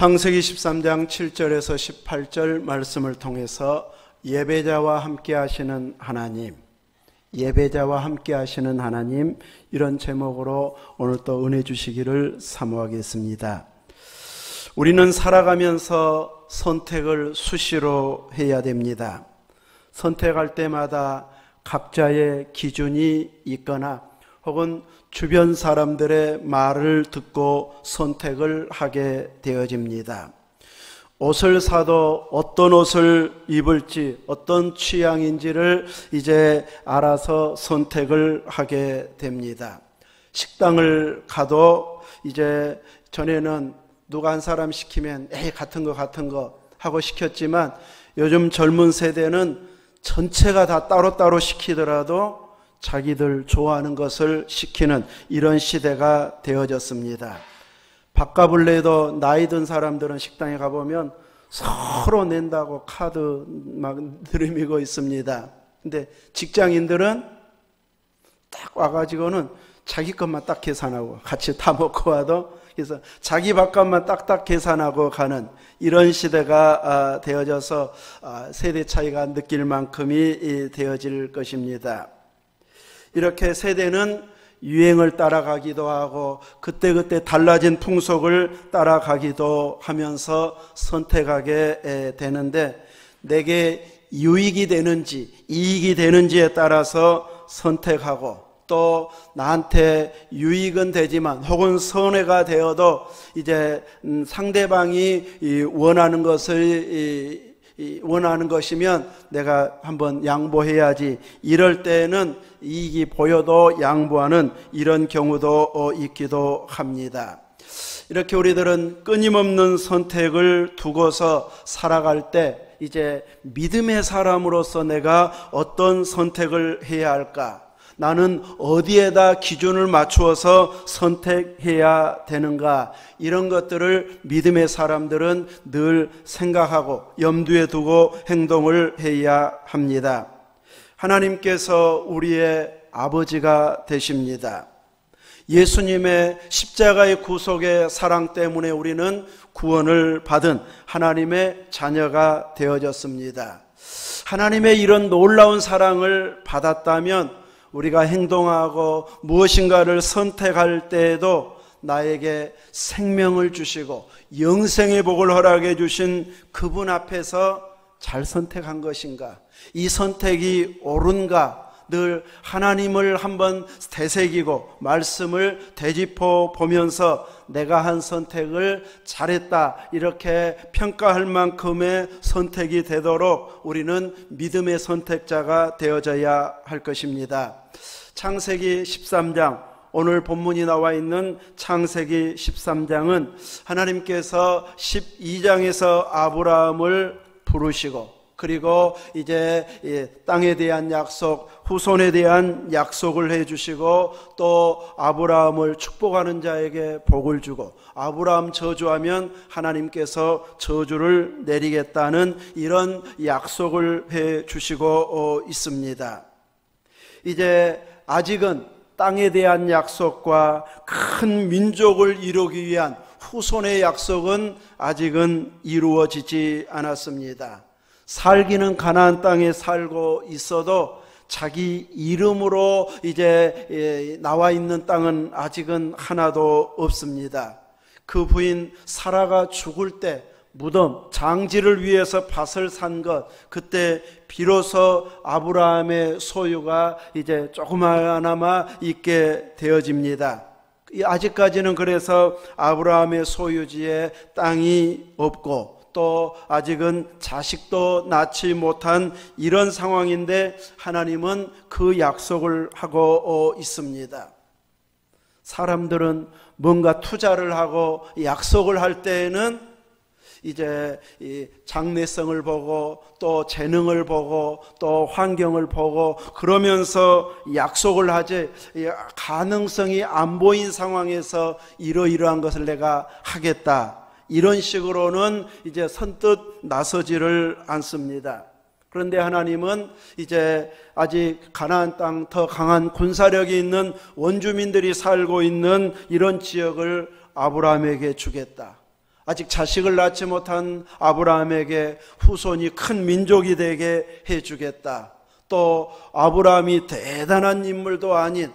창세기 13장 7절에서 18절 말씀을 통해서 예배자와 함께 하시는 하나님, 예배자와 함께 하시는 하나님, 이런 제목으로 오늘 또 은혜 주시기를 사모하겠습니다. 우리는 살아가면서 선택을 수시로 해야 됩니다. 선택할 때마다 각자의 기준이 있거나 혹은 주변 사람들의 말을 듣고 선택을 하게 되어집니다. 옷을 사도 어떤 옷을 입을지, 어떤 취향인지를 이제 알아서 선택을 하게 됩니다. 식당을 가도 이제 전에는 누가 한 사람 시키면 같은 거 하고 시켰지만 요즘 젊은 세대는 전체가 다 따로따로 시키더라도 자기들 좋아하는 것을 시키는 이런 시대가 되어졌습니다. 밥값을 내도 나이 든 사람들은 식당에 가보면 서로 낸다고 카드 막 들이미고 있습니다. 근데 직장인들은 딱 와가지고는 자기 것만 딱 계산하고 같이 다 먹고 와도 그래서 자기 밥값만 딱딱 계산하고 가는 이런 시대가 되어져서 세대 차이가 느낄 만큼이 되어질 것입니다. 이렇게 세대는 유행을 따라가기도 하고 그때그때 달라진 풍속을 따라가기도 하면서 선택하게 되는데 내게 유익이 되는지 이익이 되는지에 따라서 선택하고 또 나한테 유익은 되지만 혹은 손해가 되어도 이제 상대방이 원하는 것이면 내가 한번 양보해야지, 이럴 때는 이익이 보여도 양보하는 이런 경우도 있기도 합니다. 이렇게 우리들은 끊임없는 선택을 두고서 살아갈 때 이제 믿음의 사람으로서 내가 어떤 선택을 해야 할까? 나는 어디에다 기준을 맞추어서 선택해야 되는가? 이런 것들을 믿음의 사람들은 늘 생각하고 염두에 두고 행동을 해야 합니다. 하나님께서 우리의 아버지가 되십니다. 예수님의 십자가의 구속의 사랑 때문에 우리는 구원을 받은 하나님의 자녀가 되어졌습니다. 하나님의 이런 놀라운 사랑을 받았다면 우리가 행동하고 무엇인가를 선택할 때에도 나에게 생명을 주시고 영생의 복을 허락해 주신 그분 앞에서 잘 선택한 것인가? 이 선택이 옳은가? 늘 하나님을 한번 되새기고 말씀을 되짚어 보면서 내가 한 선택을 잘했다 이렇게 평가할 만큼의 선택이 되도록 우리는 믿음의 선택자가 되어져야 할 것입니다. 창세기 13장, 오늘 본문이 나와 있는 창세기 13장은 하나님께서 12장에서 아브라함을 부르시고 그리고 이제 땅에 대한 약속, 후손에 대한 약속을 해주시고 또 아브라함을 축복하는 자에게 복을 주고 아브라함 저주하면 하나님께서 저주를 내리겠다는 이런 약속을 해주시고 있습니다. 이제 아직은 땅에 대한 약속과 큰 민족을 이루기 위한 후손의 약속은 아직은 이루어지지 않았습니다. 살기는 가나안 땅에 살고 있어도 자기 이름으로 이제 나와 있는 땅은 아직은 하나도 없습니다. 그 부인 사라가 죽을 때 무덤, 장지를 위해서 밭을 산 것, 그때 비로소 아브라함의 소유가 이제 조그마나마 있게 되어집니다. 아직까지는 그래서 아브라함의 소유지에 땅이 없고 또 아직은 자식도 낳지 못한 이런 상황인데 하나님은 그 약속을 하고 있습니다. 사람들은 뭔가 투자를 하고 약속을 할 때에는 이제 이 장래성을 보고 또 재능을 보고 또 환경을 보고 그러면서 약속을 하지, 가능성이 안 보인 상황에서 이러이러한 것을 내가 하겠다 이런 식으로는 이제 선뜻 나서지를 않습니다. 그런데 하나님은 이제 아직 가나안 땅 더 강한 군사력이 있는 원주민들이 살고 있는 이런 지역을 아브라함에게 주겠다. 아직 자식을 낳지 못한 아브라함에게 후손이 큰 민족이 되게 해주겠다. 또 아브라함이 대단한 인물도 아닌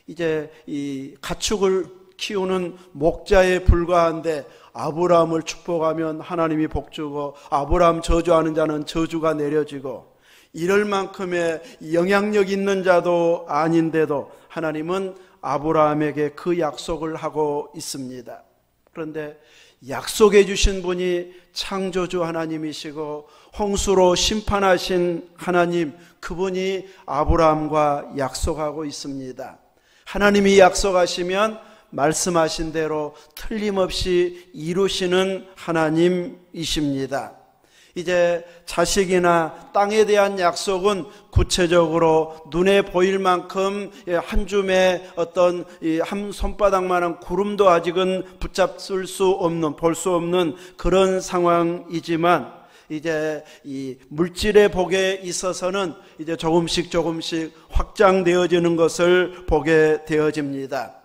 이제 이 가축을 키우는 목자에 불과한데 아브라함을 축복하면 하나님이 복주고 아브라함 저주하는 자는 저주가 내려지고 이럴 만큼의 영향력 있는 자도 아닌데도 하나님은 아브라함에게 그 약속을 하고 있습니다. 그런데 약속해 주신 분이 창조주 하나님이시고 홍수로 심판하신 하나님, 그분이 아브라함과 약속하고 있습니다. 하나님이 약속하시면 말씀하신 대로 틀림없이 이루시는 하나님이십니다. 이제 자식이나 땅에 대한 약속은 구체적으로 눈에 보일 만큼 한 줌의 어떤 한 손바닥만한 구름도 아직은 붙잡을 수 없는, 볼 수 없는 그런 상황이지만 이제 이 물질의 복에 있어서는 이제 조금씩 확장되어지는 것을 보게 되어집니다.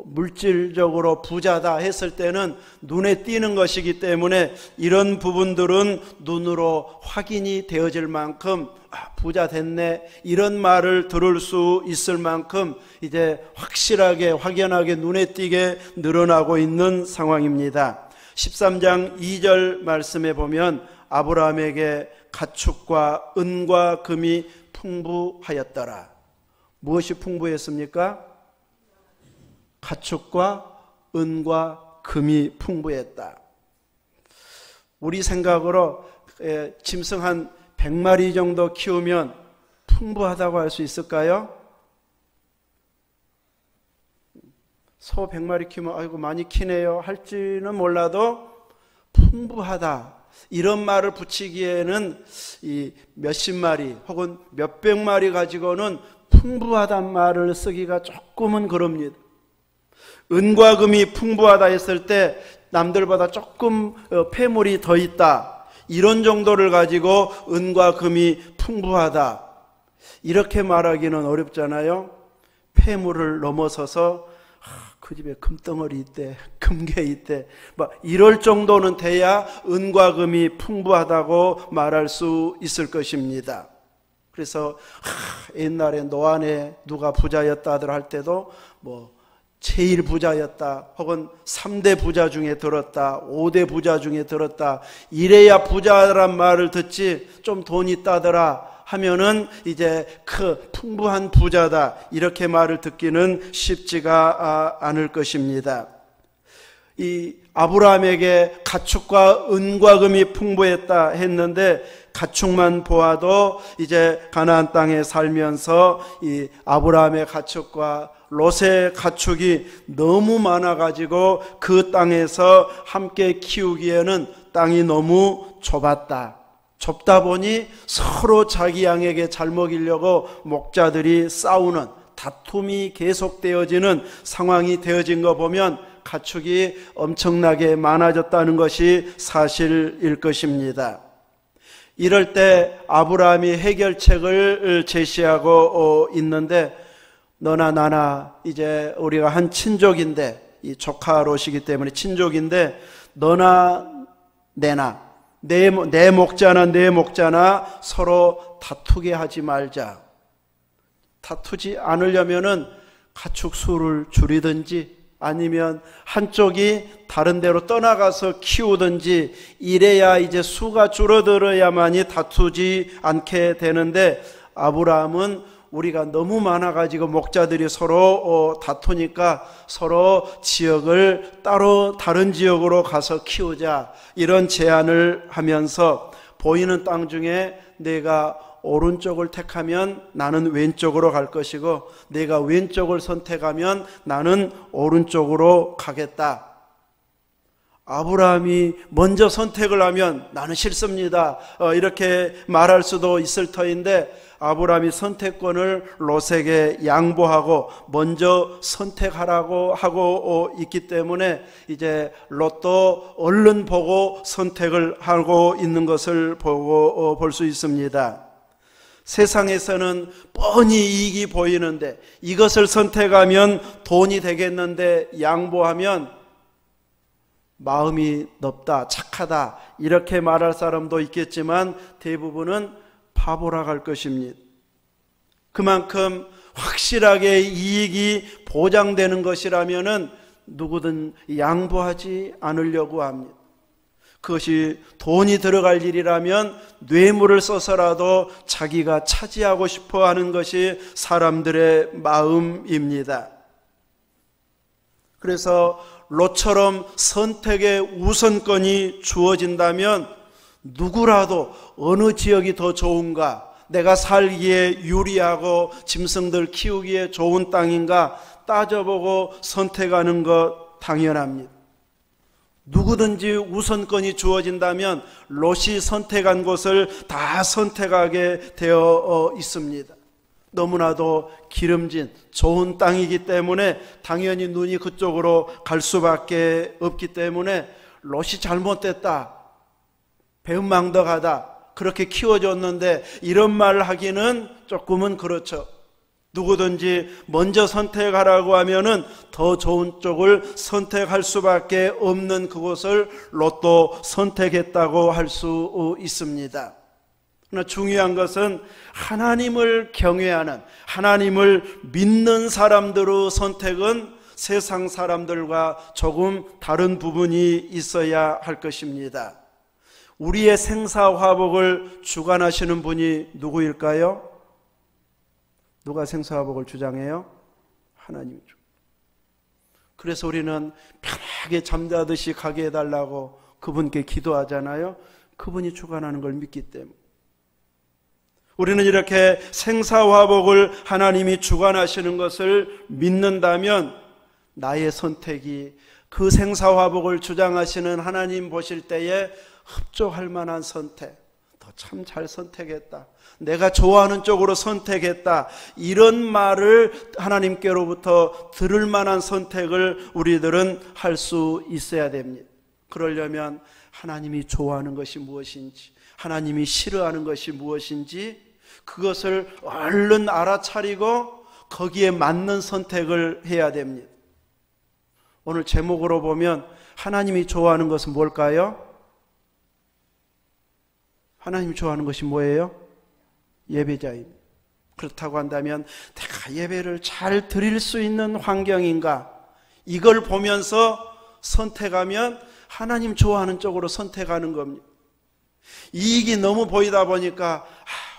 물질적으로 부자다 했을 때는 눈에 띄는 것이기 때문에 이런 부분들은 눈으로 확인이 되어질 만큼 부자 됐네 이런 말을 들을 수 있을 만큼 이제 확연하게 눈에 띄게 늘어나고 있는 상황입니다. 13장 2절 말씀에 보면 아브라함에게 가축과 은과 금이 풍부하였더라. 무엇이 풍부했습니까? 가축과 은과 금이 풍부했다. 우리 생각으로 짐승 한 100마리 정도 키우면 풍부하다고 할 수 있을까요? 소 100마리 키우면 아이고 많이 키네요 할지는 몰라도 풍부하다 이런 말을 붙이기에는 이 몇십 마리 혹은 몇백 마리 가지고는 풍부하다는 말을 쓰기가 조금은 그럽니다. 은과 금이 풍부하다 했을 때 남들보다 조금 폐물이 더 있다 이런 정도를 가지고 은과 금이 풍부하다 이렇게 말하기는 어렵잖아요. 폐물을 넘어서서 그 집에 금덩어리 있대, 금괴 있대 막 이럴 정도는 돼야 은과 금이 풍부하다고 말할 수 있을 것입니다. 그래서 옛날에 노안에 누가 부자였다들 할 때도 제일 부자였다 혹은 3대 부자 중에 들었다 5대 부자 중에 들었다 이래야 부자란 말을 듣지 좀 돈 있다더라 하면은 이제 풍부한 부자다 이렇게 말을 듣기는 쉽지가 않을 것입니다. 이 아브라함에게 가축과 은과 금이 풍부했다 했는데 가축만 보아도 이제 가나안 땅에 살면서 이 아브라함의 가축과 롯의 가축이 너무 많아가지고 그 땅에서 함께 키우기에는 땅이 너무 좁다 보니 서로 자기 양에게 잘 먹이려고 목자들이 싸우는 다툼이 계속되어지는 상황이 되어진 거 보면 가축이 엄청나게 많아졌다는 것이 사실일 것입니다. 이럴 때 아브라함이 해결책을 제시하고 있는데 너나 나나 이제 우리가 한 친족인데 이 조카 롯이기 때문에 친족인데 너나 내나 내 목자나 서로 다투게 하지 말자. 다투지 않으려면은 가축 수를 줄이든지 아니면 한쪽이 다른 데로 떠나가서 키우든지 이래야 이제 수가 줄어들어야만이 다투지 않게 되는데 아브라함은 우리가 너무 많아가지고 목자들이 서로 다투니까 서로 지역을 따로 다른 지역으로 가서 키우자 이런 제안을 하면서 보이는 땅 중에 내가 오른쪽을 택하면 나는 왼쪽으로 갈 것이고 내가 왼쪽을 선택하면 나는 오른쪽으로 가겠다. 아브라함이 먼저 선택을 하면 나는 싫습니다 이렇게 말할 수도 있을 터인데 아브라함이 선택권을 롯에게 양보하고 먼저 선택하라고 하고 있기 때문에 이제 롯도 얼른 보고 선택을 하고 있는 것을 볼 수 있습니다. 세상에서는 뻔히 이익이 보이는데 이것을 선택하면 돈이 되겠는데 양보하면 마음이 넓다, 착하다 이렇게 말할 사람도 있겠지만 대부분은 바보라 할 것입니다. 그만큼 확실하게 이익이 보장되는 것이라면은 누구든 양보하지 않으려고 합니다. 그것이 돈이 들어갈 일이라면 뇌물을 써서라도 자기가 차지하고 싶어 하는 것이 사람들의 마음입니다. 그래서 롯처럼 선택의 우선권이 주어진다면 누구라도 어느 지역이 더 좋은가, 내가 살기에 유리하고 짐승들 키우기에 좋은 땅인가 따져보고 선택하는 것 당연합니다. 누구든지 우선권이 주어진다면 롯이 선택한 곳을 다 선택하게 되어 있습니다. 너무나도 기름진 좋은 땅이기 때문에 당연히 눈이 그쪽으로 갈 수밖에 없기 때문에 롯이 잘못됐다, 배은망덕하다, 그렇게 키워줬는데 이런 말 하기는 조금은 그렇죠. 누구든지 먼저 선택하라고 하면은 더 좋은 쪽을 선택할 수밖에 없는 그곳을 롯도 선택했다고 할 수 있습니다. 그러나 중요한 것은 하나님을 경외하는, 하나님을 믿는 사람들의 선택은 세상 사람들과 조금 다른 부분이 있어야 할 것입니다. 우리의 생사화복을 주관하시는 분이 누구일까요? 누가 생사화복을 주장해요? 하나님이죠. 그래서 우리는 편하게 잠자듯이 가게 해달라고 그분께 기도하잖아요. 그분이 주관하는 걸 믿기 때문에. 우리는 이렇게 생사화복을 하나님이 주관하시는 것을 믿는다면 나의 선택이 그 생사화복을 주장하시는 하나님 보실 때에 흡족할 만한 선택, 더 참 잘 선택했다, 내가 좋아하는 쪽으로 선택했다, 이런 말을 하나님께로부터 들을 만한 선택을 우리들은 할 수 있어야 됩니다. 그러려면 하나님이 좋아하는 것이 무엇인지, 하나님이 싫어하는 것이 무엇인지 그것을 얼른 알아차리고 거기에 맞는 선택을 해야 됩니다. 오늘 제목으로 보면 하나님이 좋아하는 것은 뭘까요? 하나님이 좋아하는 것이 뭐예요? 예배자입니다. 그렇다고 한다면 내가 예배를 잘 드릴 수 있는 환경인가, 이걸 보면서 선택하면 하나님 좋아하는 쪽으로 선택하는 겁니다. 이익이 너무 보이다 보니까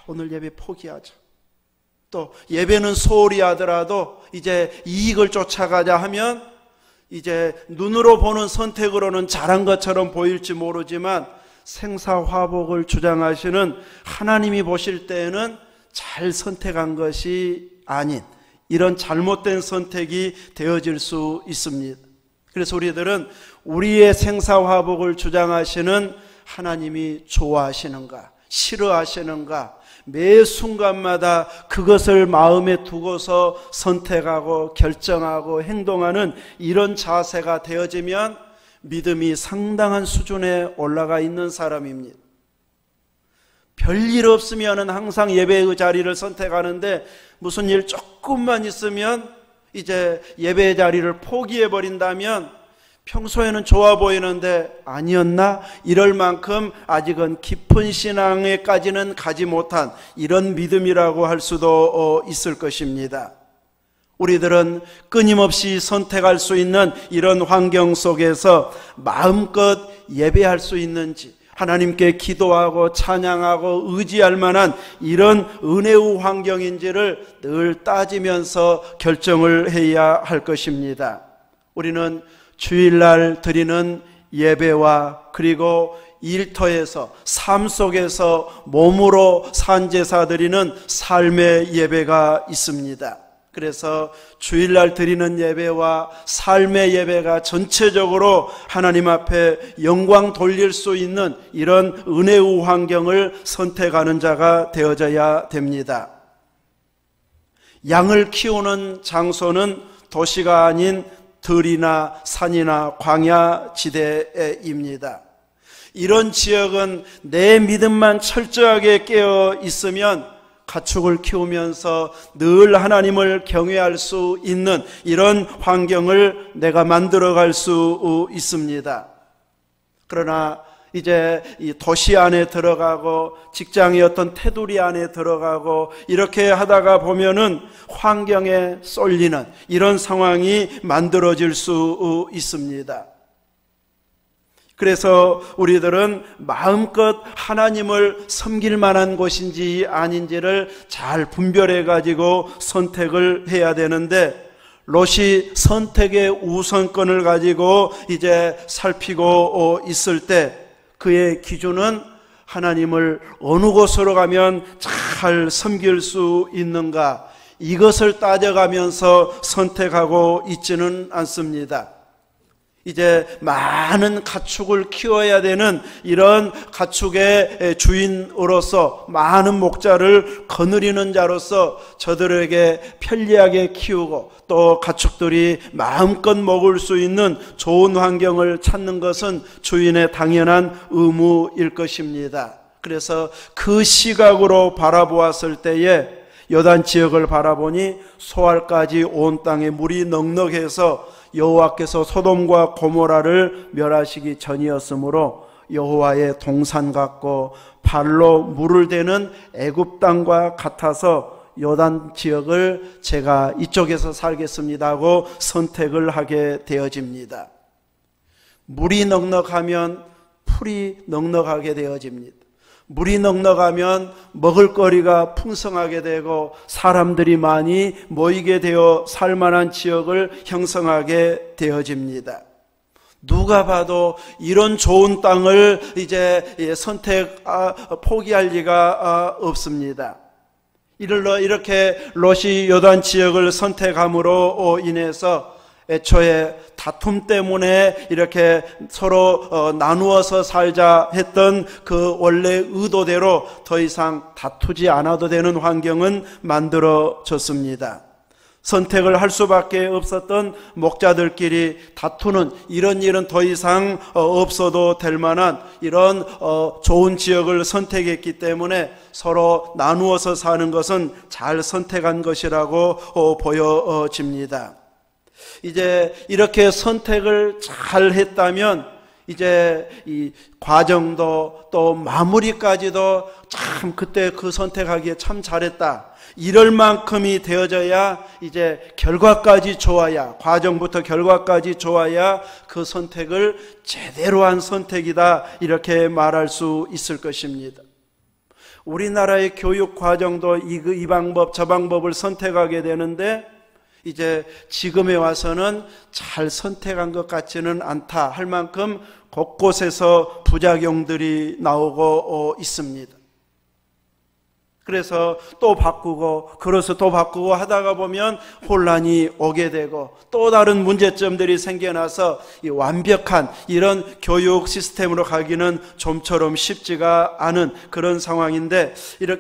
오늘 예배 포기하자, 또 예배는 소홀히 하더라도 이제 이익을 쫓아가자 하면 이제 눈으로 보는 선택으로는 잘한 것처럼 보일지 모르지만 생사화복을 주장하시는 하나님이 보실 때에는 잘 선택한 것이 아닌 이런 잘못된 선택이 되어질 수 있습니다. 그래서 우리들은 우리의 생사화복을 주장하시는 하나님이 좋아하시는가, 싫어하시는가, 매 순간마다 그것을 마음에 두고서 선택하고 결정하고 행동하는 이런 자세가 되어지면 믿음이 상당한 수준에 올라가 있는 사람입니다. 별일 없으면 항상 예배의 자리를 선택하는데 무슨 일 조금만 있으면 이제 예배의 자리를 포기해버린다면 평소에는 좋아 보이는데 아니었나? 이럴 만큼 아직은 깊은 신앙에까지는 가지 못한 이런 믿음이라고 할 수도 있을 것입니다. 우리들은 끊임없이 선택할 수 있는 이런 환경 속에서 마음껏 예배할 수 있는지, 하나님께 기도하고 찬양하고 의지할 만한 이런 은혜의 환경인지를 늘 따지면서 결정을 해야 할 것입니다. 우리는 주일날 드리는 예배와 그리고 일터에서 삶 속에서 몸으로 산제사 드리는 삶의 예배가 있습니다. 그래서 주일날 드리는 예배와 삶의 예배가 전체적으로 하나님 앞에 영광 돌릴 수 있는 이런 은혜의 환경을 선택하는 자가 되어져야 됩니다. 양을 키우는 장소는 도시가 아닌 들이나 산이나 광야 지대입니다. 이런 지역은 내 믿음만 철저하게 깨어 있으면 가축을 키우면서 늘 하나님을 경외할 수 있는 이런 환경을 내가 만들어갈 수 있습니다. 그러나 이제 이 도시 안에 들어가고 직장의 어떤 테두리 안에 들어가고 이렇게 하다가 보면은 환경에 쏠리는 이런 상황이 만들어질 수 있습니다. 그래서 우리들은 마음껏 하나님을 섬길 만한 곳인지 아닌지를 잘 분별해 가지고 선택을 해야 되는데, 롯이 선택의 우선권을 가지고 이제 살피고 있을 때 그의 기준은 하나님을 어느 곳으로 가면 잘 섬길 수 있는가, 이것을 따져가면서 선택하고 있지는 않습니다. 이제 많은 가축을 키워야 되는 이런 가축의 주인으로서, 많은 목자를 거느리는 자로서 저들에게 편리하게 키우고 또 가축들이 마음껏 먹을 수 있는 좋은 환경을 찾는 것은 주인의 당연한 의무일 것입니다. 그래서 그 시각으로 바라보았을 때에 요단 지역을 바라보니 소알까지 온 땅에 물이 넉넉해서 여호와께서 소돔과 고모라를 멸하시기 전이었으므로 여호와의 동산 같고 발로 물을 대는 애굽 땅과 같아서 요단 지역을 제가 이쪽에서 살겠습니다 하고 선택을 하게 되어집니다. 물이 넉넉하면 풀이 넉넉하게 되어집니다. 물이 넉넉하면 먹을거리가 풍성하게 되고 사람들이 많이 모이게 되어 살만한 지역을 형성하게 되어집니다. 누가 봐도 이런 좋은 땅을 이제 포기할 리가 없습니다. 이렇게 롯이 요단 지역을 선택함으로 인해서 애초에 다툼 때문에 이렇게 서로 나누어서 살자 했던 그 원래 의도대로 더 이상 다투지 않아도 되는 환경은 만들어졌습니다. 선택을 할 수밖에 없었던 목자들끼리 다투는 이런 일은 더 이상 없어도 될 만한 이런 좋은 지역을 선택했기 때문에 서로 나누어서 사는 것은 잘 선택한 것이라고 보여집니다. 이제 이렇게 선택을 잘 했다면 이제 이 과정도 또 마무리까지도 참 그때 그 선택하기에 참 잘했다, 이럴 만큼이 되어져야 이제 결과까지 좋아야, 과정부터 결과까지 좋아야 그 선택을 제대로 한 선택이다 이렇게 말할 수 있을 것입니다. 우리나라의 교육 과정도 이 방법 저 방법을 선택하게 되는데 이제 지금에 와서는 잘 선택한 것 같지는 않다 할 만큼 곳곳에서 부작용들이 나오고 있습니다. 그래서 또 바꾸고 그래서 또 바꾸고 하다가 보면 혼란이 오게 되고 또 다른 문제점들이 생겨나서 이 완벽한 이런 교육 시스템으로 가기는 좀처럼 쉽지가 않은 그런 상황인데,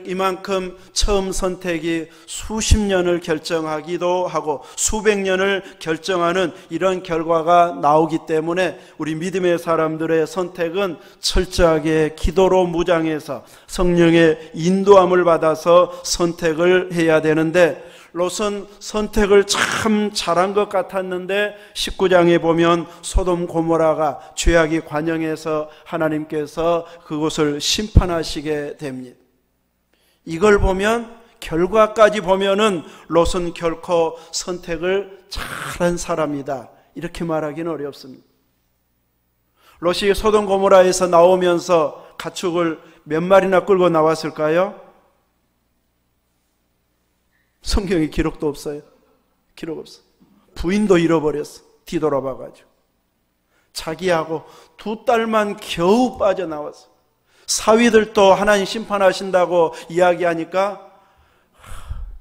이만큼 처음 선택이 수십 년을 결정하기도 하고 수백 년을 결정하는 이런 결과가 나오기 때문에 우리 믿음의 사람들의 선택은 철저하게 기도로 무장해서 성령의 인도함을 받아서 선택을 해야 되는데, 롯은 선택을 참 잘한 것 같았는데 19장에 보면 소돔 고모라가 죄악이 관영해서 하나님께서 그곳을 심판하시게 됩니다. 이걸 보면 결과까지 보면은 롯은 결코 선택을 잘한 사람이다 이렇게 말하기는 어렵습니다. 롯이 소돔 고모라에서 나오면서 가축을 몇 마리나 끌고 나왔을까요? 성경에 기록도 없어요. 기록 없어. 부인도 잃어버렸어. 뒤돌아봐가지고. 자기하고 두 딸만 겨우 빠져나왔어. 사위들도 하나님 심판하신다고 이야기하니까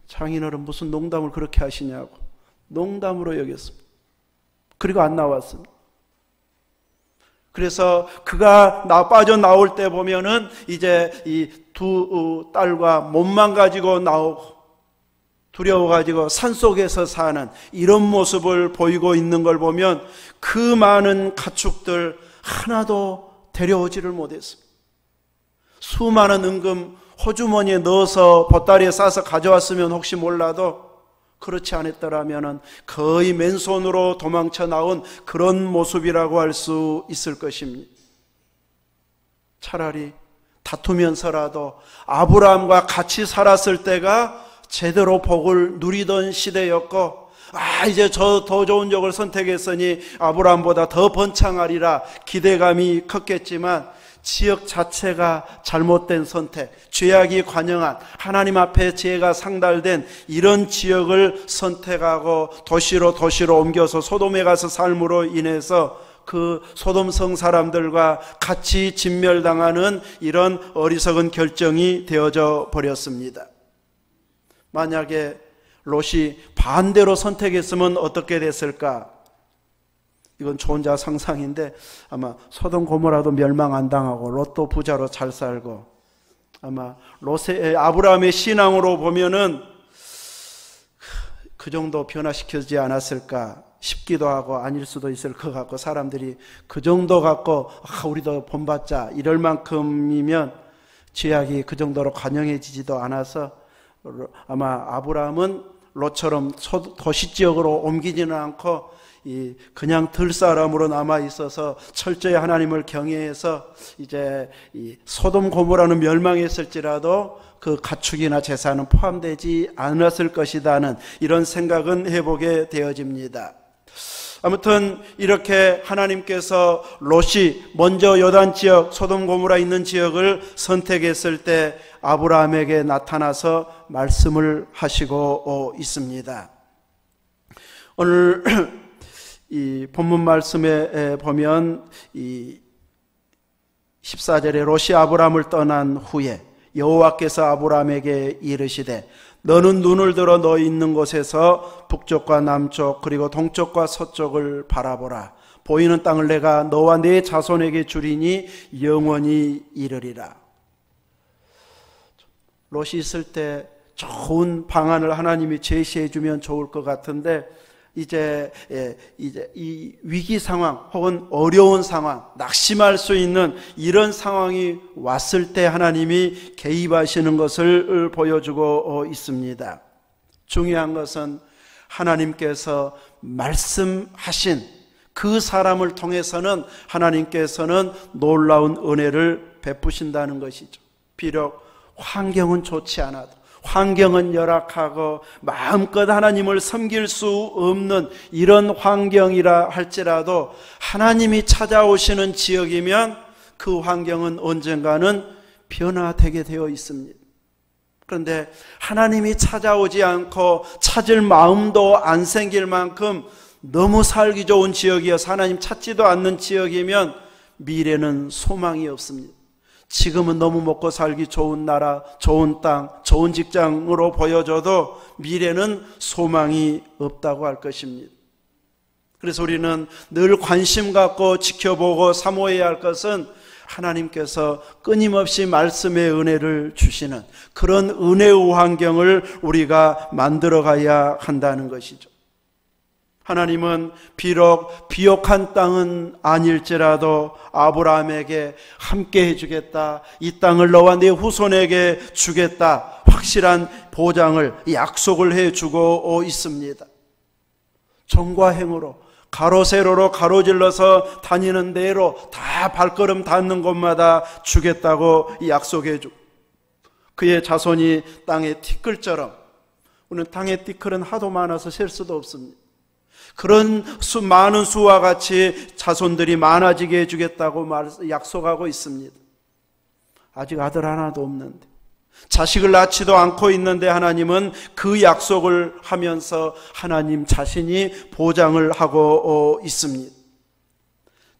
장인어른 무슨 농담을 그렇게 하시냐고 농담으로 여겼습니다. 그리고 안 나왔습니다. 그래서 그가 빠져나올 때 보면은 이제 이 두 딸과 몸만 가지고 나오고 두려워가지고 산속에서 사는 이런 모습을 보이고 있는 걸 보면 그 많은 가축들 하나도 데려오지를 못했습니다. 수많은 은금 호주머니에 넣어서 보따리에 싸서 가져왔으면 혹시 몰라도 그렇지 않았더라면 거의 맨손으로 도망쳐 나온 그런 모습이라고 할 수 있을 것입니다. 차라리 다투면서라도 아브라함과 같이 살았을 때가 제대로 복을 누리던 시대였고, 이제 저 더 좋은 적을 선택했으니 아브라함보다 더 번창하리라 기대감이 컸겠지만, 지역 자체가 잘못된 선택, 죄악이 관영한, 하나님 앞에 죄가 상달된 이런 지역을 선택하고 도시로 옮겨서 소돔에 가서 삶으로 인해서 그 소돔성 사람들과 같이 진멸당하는 이런 어리석은 결정이 되어져 버렸습니다. 만약에 롯이 반대로 선택했으면 어떻게 됐을까? 이건 저 혼자 상상인데 아마 소돔 고모라도 멸망 안 당하고 롯도 부자로 잘 살고, 아마 아브라함의 신앙으로 보면은 그 정도 변화시켜지지 않았을까 싶기도 하고, 아닐 수도 있을 것 같고, 사람들이 그 정도 갖고 우리도 본받자 이럴 만큼이면 죄악이 그 정도로 관영해지지도 않아서 아마 아브라함은 롯처럼 도시지역으로 옮기지는 않고 그냥 들사람으로 남아 있어서 철저히 하나님을 경외해서 이제 이 소돔 고모라는 멸망했을지라도 그 가축이나 재산은 포함되지 않았을 것이다는 이런 생각은 해보게 되어집니다. 아무튼 이렇게 하나님께서 롯이 먼저 요단 지역, 소돔 고모라 있는 지역을 선택했을 때 아브라함에게 나타나서 말씀을 하시고 있습니다. 오늘 이 본문 말씀에 보면 이 14절에 롯이 아브라함을 떠난 후에 여호와께서 아브라함에게 이르시되 너는 눈을 들어 너 있는 곳에서 북쪽과 남쪽 그리고 동쪽과 서쪽을 바라보라. 보이는 땅을 내가 너와 네 자손에게 주리니 영원히 이르리라. 롯이 있을 때 좋은 방안을 하나님이 제시해 주면 좋을 것 같은데, 이제 이 위기 상황 혹은 어려운 상황, 낙심할 수 있는 이런 상황이 왔을 때 하나님이 개입하시는 것을 보여주고 있습니다. 중요한 것은 하나님께서 말씀하신 그 사람을 통해서는 하나님께서는 놀라운 은혜를 베푸신다는 것이죠. 비록 환경은 좋지 않아도, 환경은 열악하고 마음껏 하나님을 섬길 수 없는 이런 환경이라 할지라도 하나님이 찾아오시는 지역이면 그 환경은 언젠가는 변화되게 되어 있습니다. 그런데 하나님이 찾아오지 않고 찾을 마음도 안 생길 만큼 너무 살기 좋은 지역이어서 하나님 찾지도 않는 지역이면 미래는 소망이 없습니다. 지금은 너무 먹고 살기 좋은 나라, 좋은 땅, 좋은 직장으로 보여줘도 미래는 소망이 없다고 할 것입니다. 그래서 우리는 늘 관심 갖고 지켜보고 사모해야 할 것은 하나님께서 끊임없이 말씀의 은혜를 주시는 그런 은혜의 환경을 우리가 만들어가야 한다는 것이죠. 하나님은 비록 비옥한 땅은 아닐지라도 아브라함에게 함께 해주겠다, 이 땅을 너와 네 후손에게 주겠다, 확실한 보장을, 약속을 해주고 있습니다. 정과 행으로 가로 세로로 가로질러서 다니는 대로 다 발걸음 닿는 곳마다 주겠다고 약속해주고, 그의 자손이 땅의 티끌처럼, 우리는 땅의 티끌은 하도 많아서 셀 수도 없습니다. 그런 많은 수와 같이 자손들이 많아지게 해주겠다고 약속하고 있습니다. 아직 아들 하나도 없는데, 자식을 낳지도 않고 있는데 하나님은 그 약속을 하면서 하나님 자신이 보장을 하고 있습니다.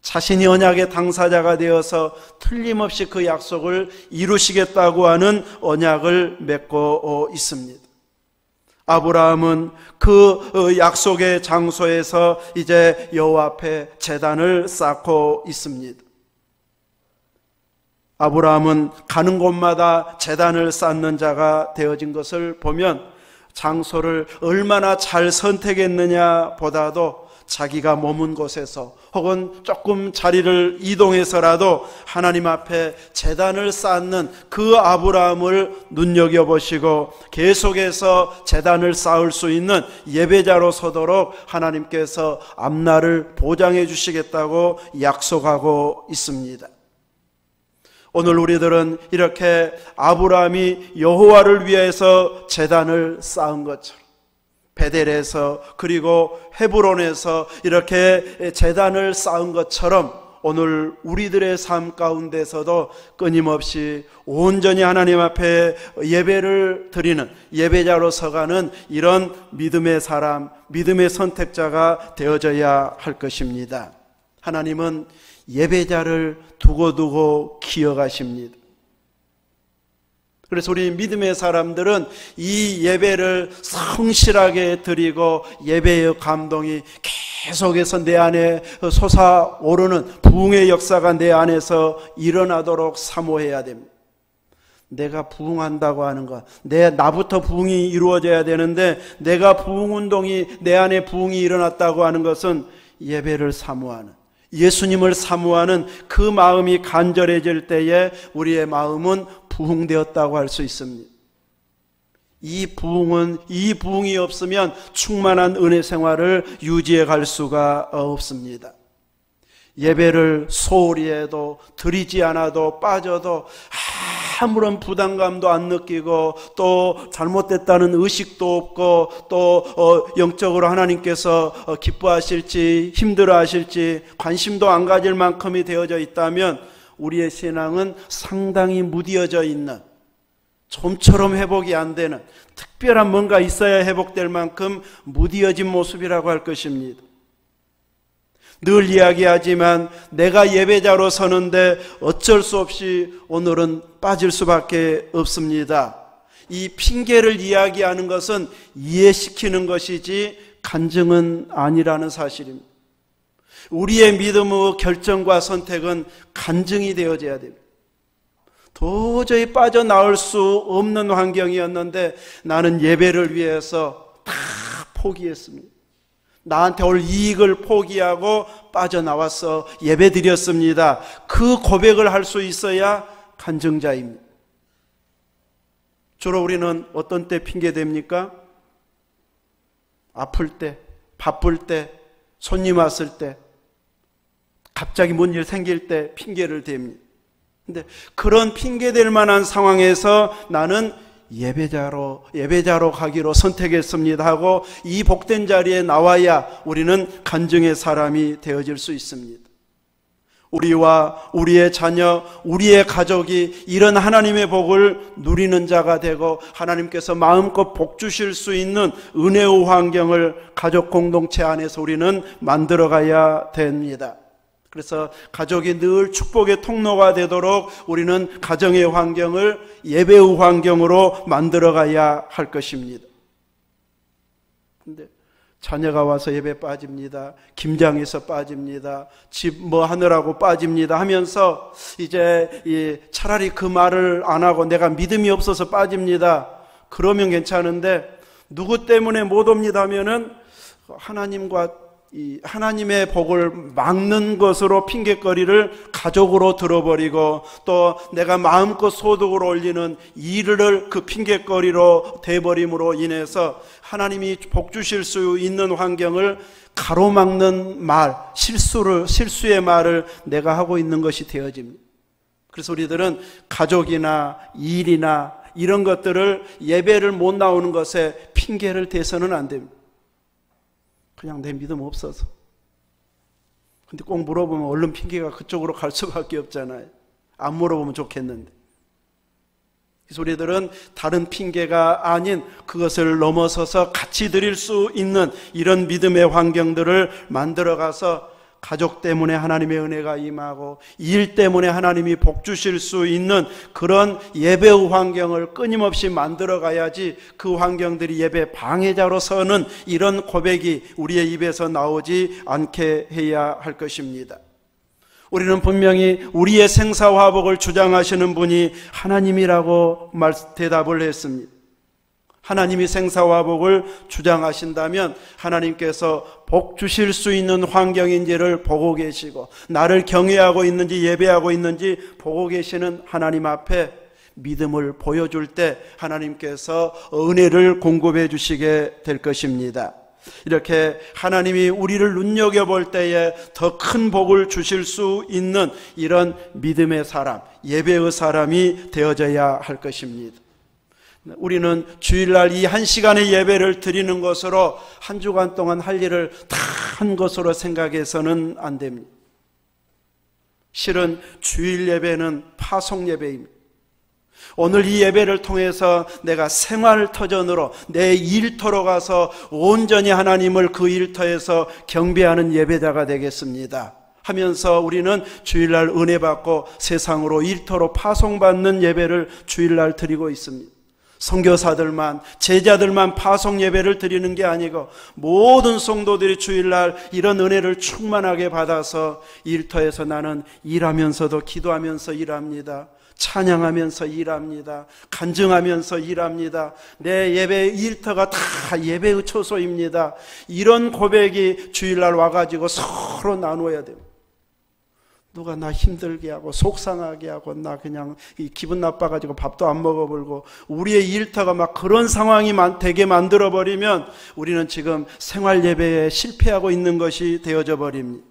자신이 언약의 당사자가 되어서 틀림없이 그 약속을 이루시겠다고 하는 언약을 맺고 있습니다. 아브라함은 그 약속의 장소에서 이제 여호와 앞에 제단을 쌓고 있습니다. 아브라함은 가는 곳마다 제단을 쌓는 자가 되어진 것을 보면 장소를 얼마나 잘 선택했느냐 보다도 자기가 머문 곳에서 혹은 조금 자리를 이동해서라도 하나님 앞에 제단을 쌓는 그 아브라함을 눈여겨보시고 계속해서 제단을 쌓을 수 있는 예배자로 서도록 하나님께서 앞날을 보장해 주시겠다고 약속하고 있습니다. 오늘 우리들은 이렇게 아브라함이 여호와를 위해서 제단을 쌓은 것처럼 베델에서 그리고 헤브론에서 이렇게 제단을 쌓은 것처럼 오늘 우리들의 삶 가운데서도 끊임없이 온전히 하나님 앞에 예배를 드리는 예배자로 서가는 이런 믿음의 사람, 믿음의 선택자가 되어져야 할 것입니다. 하나님은 예배자를 두고두고 기억하십니다. 그래서 우리 믿음의 사람들은 이 예배를 성실하게 드리고 예배의 감동이 계속해서 내 안에 솟아오르는 부흥의 역사가 내 안에서 일어나도록 사모해야 됩니다. 내가 부흥한다고 하는 것, 나부터 부흥이 이루어져야 되는데 내가 부흥운동이 내 안에 부흥이 일어났다고 하는 것은 예배를 사모하는, 예수님을 사모하는 그 마음이 간절해질 때에 우리의 마음은 부흥되었다고 할 수 있습니다. 이 부흥이 없으면 충만한 은혜 생활을 유지해 갈 수가 없습니다. 예배를 소홀히 해도 드리지 않아도 빠져도 아무런 부담감도 안 느끼고 또 잘못됐다는 의식도 없고 또 영적으로 하나님께서 기뻐하실지 힘들어하실지 관심도 안 가질 만큼이 되어져 있다면 우리의 신앙은 상당히 무뎌져 있는, 좀처럼 회복이 안 되는, 특별한 뭔가 있어야 회복될 만큼 무뎌진 모습이라고 할 것입니다. 늘 이야기하지만 내가 예배자로 서는데 어쩔 수 없이 오늘은 빠질 수밖에 없습니다. 이 핑계를 이야기하는 것은 이해시키는 것이지 간증은 아니라는 사실입니다. 우리의 믿음의 결정과 선택은 간증이 되어져야 됩니다. 도저히 빠져나올 수 없는 환경이었는데 나는 예배를 위해서 다 포기했습니다. 나한테 올 이익을 포기하고 빠져나와서 예배 드렸습니다. 그 고백을 할 수 있어야 간증자입니다. 주로 우리는 어떤 때 핑계댑니까? 아플 때, 바쁠 때, 손님 왔을 때, 갑자기 뭔 일 생길 때 핑계를 댑니다. 근데 그런 핑계댈 만한 상황에서 나는 예배자로 가기로 선택했습니다 하고 이 복된 자리에 나와야 우리는 간증의 사람이 되어질 수 있습니다. 우리와 우리의 자녀, 우리의 가족이 이런 하나님의 복을 누리는 자가 되고 하나님께서 마음껏 복 주실 수 있는 은혜의 환경을 가족 공동체 안에서 우리는 만들어가야 됩니다. 그래서 가족이 늘 축복의 통로가 되도록 우리는 가정의 환경을 예배의 환경으로 만들어가야 할 것입니다. 그런데 자녀가 와서 예배 빠집니다. 김장에서 빠집니다. 집 뭐 하느라고 빠집니다 하면서 이제 차라리 그 말을 안 하고 내가 믿음이 없어서 빠집니다. 그러면 괜찮은데 누구 때문에 못 옵니다 하면은 하나님의 복을 막는 것으로 핑계거리를 가족으로 들어버리고 또 내가 마음껏 소득을 올리는 일을 그 핑계거리로 돼버림으로 인해서 하나님이 복 주실 수 있는 환경을 가로막는 말, 실수의 말을 내가 하고 있는 것이 되어집니다. 그래서 우리들은 가족이나 일이나 이런 것들을 예배를 못 나오는 것에 핑계를 대서는 안 됩니다. 그냥 내 믿음 없어서. 근데 꼭 물어보면 얼른 핑계가 그쪽으로 갈 수밖에 없잖아요. 안 물어보면 좋겠는데. 그래서 우리들은 다른 핑계가 아닌 그것을 넘어서서 같이 드릴 수 있는 이런 믿음의 환경들을 만들어가서 가족 때문에 하나님의 은혜가 임하고 일 때문에 하나님이 복 주실 수 있는 그런 예배의 환경을 끊임없이 만들어 가야지 그 환경들이 예배 방해자로서는 이런 고백이 우리의 입에서 나오지 않게 해야 할 것입니다. 우리는 분명히 우리의 생사화복을 주장하시는 분이 하나님이라고 대답을 했습니다. 하나님이 생사화복을 주장하신다면 하나님께서 복 주실 수 있는 환경인지를 보고 계시고 나를 경외하고 있는지 예배하고 있는지 보고 계시는 하나님 앞에 믿음을 보여줄 때 하나님께서 은혜를 공급해 주시게 될 것입니다. 이렇게 하나님이 우리를 눈여겨볼 때에 더 큰 복을 주실 수 있는 이런 믿음의 사람, 예배의 사람이 되어져야 할 것입니다. 우리는 주일날 이 한 시간의 예배를 드리는 것으로 한 주간 동안 할 일을 다 한 것으로 생각해서는 안 됩니다. 실은 주일 예배는 파송 예배입니다. 오늘 이 예배를 통해서 내가 생활터전으로 내 일터로 가서 온전히 하나님을 그 일터에서 경배하는 예배자가 되겠습니다 하면서 우리는 주일날 은혜 받고 세상으로 일터로 파송받는 예배를 주일날 드리고 있습니다. 선교사들만, 제자들만 파송 예배를 드리는 게 아니고 모든 성도들이 주일날 이런 은혜를 충만하게 받아서 일터에서 나는 일하면서도 기도하면서 일합니다. 찬양하면서 일합니다. 간증하면서 일합니다. 내 예배 일터가 다 예배의 초소입니다. 이런 고백이 주일날 와가지고 서로 나누어야 됩니다. 누가 나 힘들게 하고 속상하게 하고 나 그냥 기분 나빠가지고 밥도 안 먹어버리고 우리의 일터가 막 그런 상황이 되게 만들어버리면 우리는 지금 생활 예배에 실패하고 있는 것이 되어져 버립니다.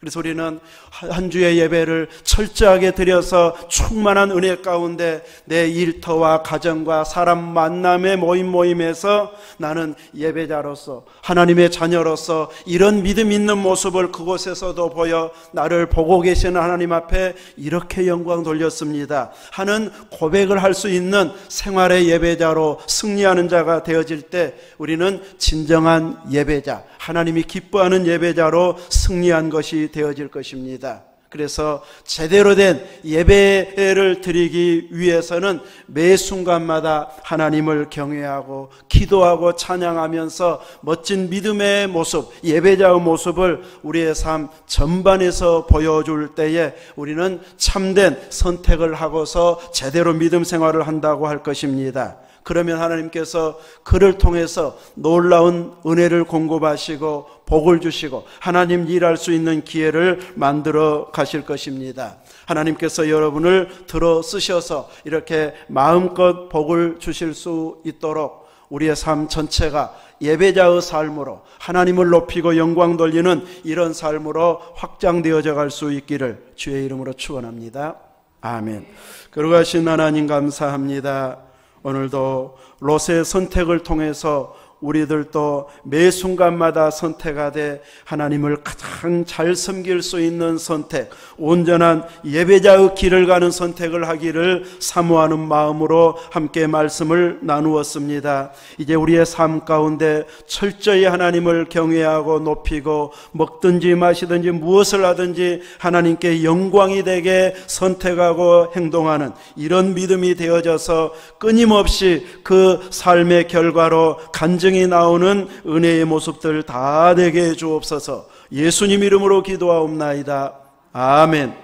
그래서 우리는 한 주의 예배를 철저하게 드려서 충만한 은혜 가운데 내 일터와 가정과 사람 만남의 모임에서 나는 예배자로서 하나님의 자녀로서 이런 믿음 있는 모습을 그곳에서도 보여 나를 보고 계시는 하나님 앞에 이렇게 영광 돌렸습니다 하는 고백을 할 수 있는 생활의 예배자로 승리하는 자가 되어질 때 우리는 진정한 예배자, 하나님이 기뻐하는 예배자로 승리한 것이 되어질 것입니다. 그래서 제대로 된 예배를 드리기 위해서는 매 순간마다 하나님을 경외하고 기도하고 찬양하면서 멋진 믿음의 모습, 예배자의 모습을 우리의 삶 전반에서 보여줄 때에 우리는 참된 선택을 하고서 제대로 믿음 생활을 한다고 할 것입니다. 그러면 하나님께서 그를 통해서 놀라운 은혜를 공급하시고 복을 주시고 하나님 일할 수 있는 기회를 만들어 가실 것입니다. 하나님께서 여러분을 들어 쓰셔서 이렇게 마음껏 복을 주실 수 있도록 우리의 삶 전체가 예배자의 삶으로 하나님을 높이고 영광 돌리는 이런 삶으로 확장되어져 갈 수 있기를 주의 이름으로 축원합니다. 아멘. 거룩하신 하나님 감사합니다. 오늘도 롯의 선택을 통해서 우리들도 매 순간마다 선택하되 하나님을 가장 잘 섬길 수 있는 선택, 온전한 예배자의 길을 가는 선택을 하기를 사모하는 마음으로 함께 말씀을 나누었습니다. 이제 우리의 삶 가운데 철저히 하나님을 경외하고 높이고 먹든지 마시든지 무엇을 하든지 하나님께 영광이 되게 선택하고 행동하는 이런 믿음이 되어져서 끊임없이 그 삶의 결과로 간증이 나오는 은혜의 모습들 다 되게 해 주옵소서. 예수님 이름으로 기도하옵나이다. 아멘.